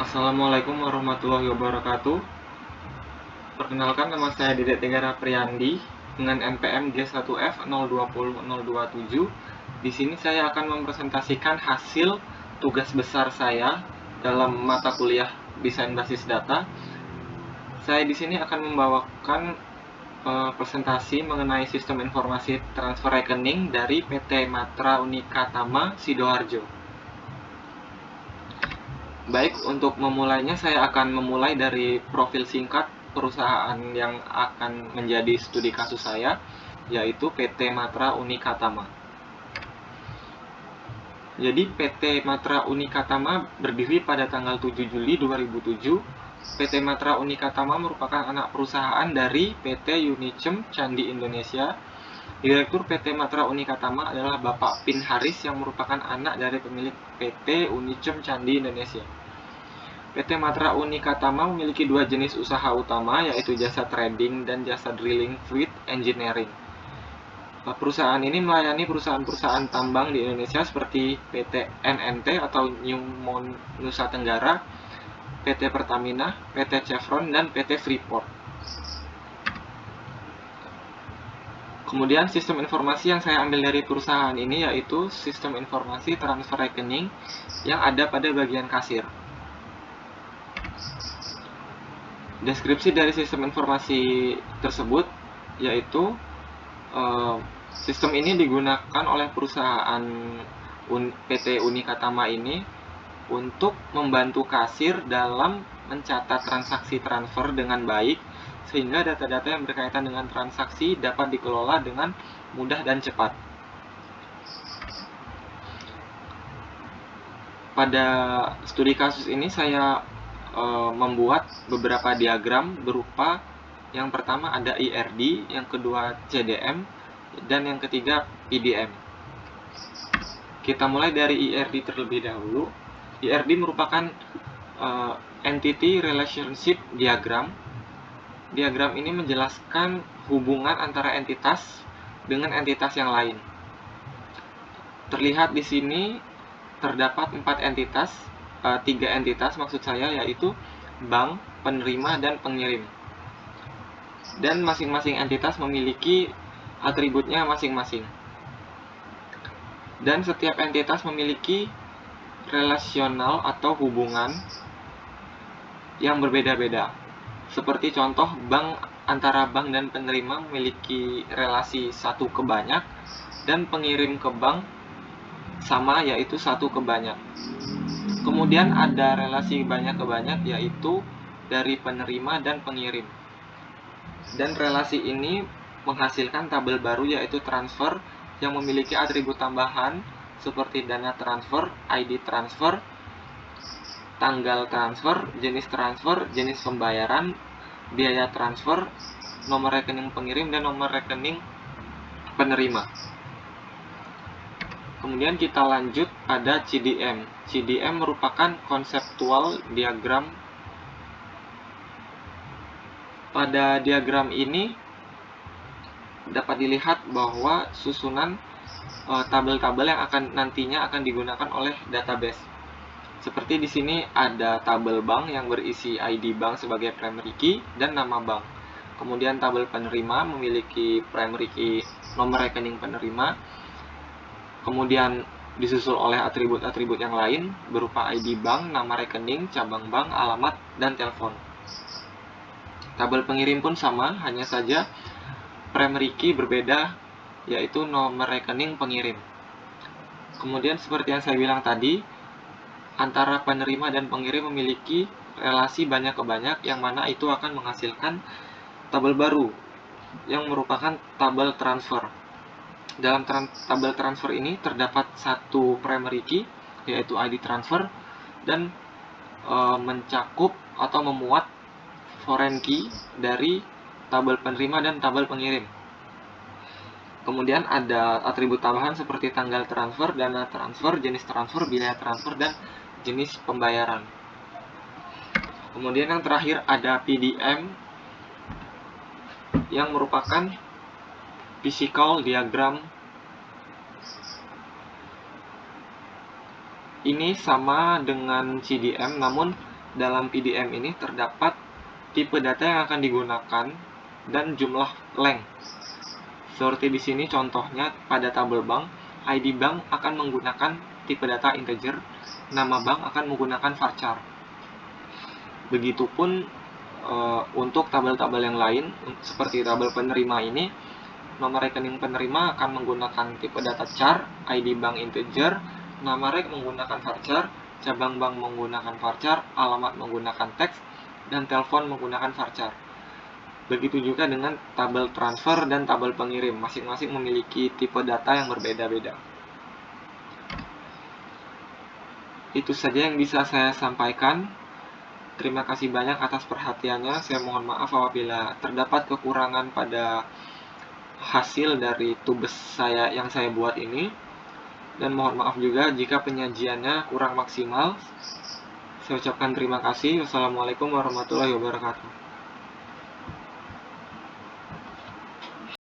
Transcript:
Assalamualaikum warahmatullahi wabarakatuh. Perkenalkan, nama saya Didik Tegara Priyandi dengan NPM G1F020027. Di sini saya akan mempresentasikan hasil tugas besar saya dalam mata kuliah Desain Basis Data. Saya di sini akan membawakan presentasi mengenai sistem informasi transfer rekening dari PT Matra Unika Tama Sidoarjo. Baik, untuk memulainya saya akan memulai dari profil singkat perusahaan yang akan menjadi studi kasus saya, yaitu PT Matra Unika Tama. Jadi PT Matra Unika Tama berdiri pada tanggal 7 Juli 2007. PT Matra Unika Tama merupakan anak perusahaan dari PT Unicem Candi Indonesia. Direktur PT Matra Unika Tama adalah Bapak Pin Haris yang merupakan anak dari pemilik PT Unicem Candi Indonesia. PT Matra Unika Tama memiliki dua jenis usaha utama, yaitu jasa trading dan jasa drilling fluid engineering. Perusahaan ini melayani perusahaan-perusahaan tambang di Indonesia seperti PT NNT atau Newmont Nusa Tenggara, PT Pertamina, PT Chevron, dan PT Freeport. Kemudian sistem informasi yang saya ambil dari perusahaan ini yaitu sistem informasi transfer rekening yang ada pada bagian kasir. Deskripsi dari sistem informasi tersebut yaitu sistem ini digunakan oleh perusahaan PT Unika Tama ini untuk membantu kasir dalam mencatat transaksi transfer dengan baik, sehingga data-data yang berkaitan dengan transaksi dapat dikelola dengan mudah dan cepat. Pada studi kasus ini saya membuat beberapa diagram berupa yang pertama ada IRD, yang kedua CDM, dan yang ketiga PDM. Kita mulai dari IRD terlebih dahulu. IRD merupakan Entity Relationship Diagram. Diagram ini menjelaskan hubungan antara entitas dengan entitas yang lain. Terlihat di sini terdapat 4 entitas, 3 entitas maksud saya, yaitu bank, penerima, dan pengirim. Dan masing-masing entitas memiliki atributnya masing-masing. Dan setiap entitas memiliki relasional atau hubungan yang berbeda-beda. Seperti contoh, antara bank dan penerima memiliki relasi 1 ke banyak, dan pengirim ke bank sama, yaitu 1 ke banyak. Kemudian ada relasi banyak ke banyak, yaitu dari penerima dan pengirim. Dan relasi ini menghasilkan tabel baru, yaitu transfer, yang memiliki atribut tambahan seperti dana transfer, ID transfer, tanggal transfer, jenis pembayaran, biaya transfer, nomor rekening pengirim, dan nomor rekening penerima. Kemudian kita lanjut pada CDM. CDM merupakan konseptual diagram. Pada diagram ini dapat dilihat bahwa susunan tabel-tabel yang nantinya akan digunakan oleh database. Seperti di sini ada tabel bank yang berisi ID bank sebagai primary key dan nama bank. Kemudian tabel penerima memiliki primary key nomor rekening penerima. Kemudian disusul oleh atribut-atribut yang lain berupa ID bank, nama rekening, cabang bank, alamat, dan telepon. Tabel pengirim pun sama, hanya saja primary key berbeda, yaitu nomor rekening pengirim. Kemudian seperti yang saya bilang tadi, antara penerima dan pengirim memiliki relasi banyak ke banyak, yang mana itu akan menghasilkan tabel baru yang merupakan tabel transfer. Dalam tabel transfer ini terdapat 1 primary key, yaitu ID transfer, dan mencakup atau memuat foreign key dari tabel penerima dan tabel pengirim. Kemudian ada atribut tambahan seperti tanggal transfer, dana transfer, jenis transfer, biaya transfer, dan jenis pembayaran. Kemudian yang terakhir ada PDM, yang merupakan physical diagram. Ini sama dengan CDM, namun dalam PDM ini terdapat tipe data yang akan digunakan dan jumlah length. Seperti di sini contohnya pada tabel bank, ID bank akan menggunakan tipe data integer, nama bank akan menggunakan varchar. Begitupun untuk tabel-tabel yang lain, seperti tabel penerima ini, nomor rekening penerima akan menggunakan tipe data char, ID bank integer, nama rek menggunakan varchar, cabang bank menggunakan varchar, alamat menggunakan teks, dan telepon menggunakan varchar. Begitu juga dengan tabel transfer dan tabel pengirim, masing-masing memiliki tipe data yang berbeda-beda. Itu saja yang bisa saya sampaikan. Terima kasih banyak atas perhatiannya. Saya mohon maaf apabila terdapat kekurangan pada hasil dari tugas saya yang saya buat ini. Dan mohon maaf juga jika penyajiannya kurang maksimal. Saya ucapkan terima kasih. Wassalamualaikum warahmatullahi wabarakatuh.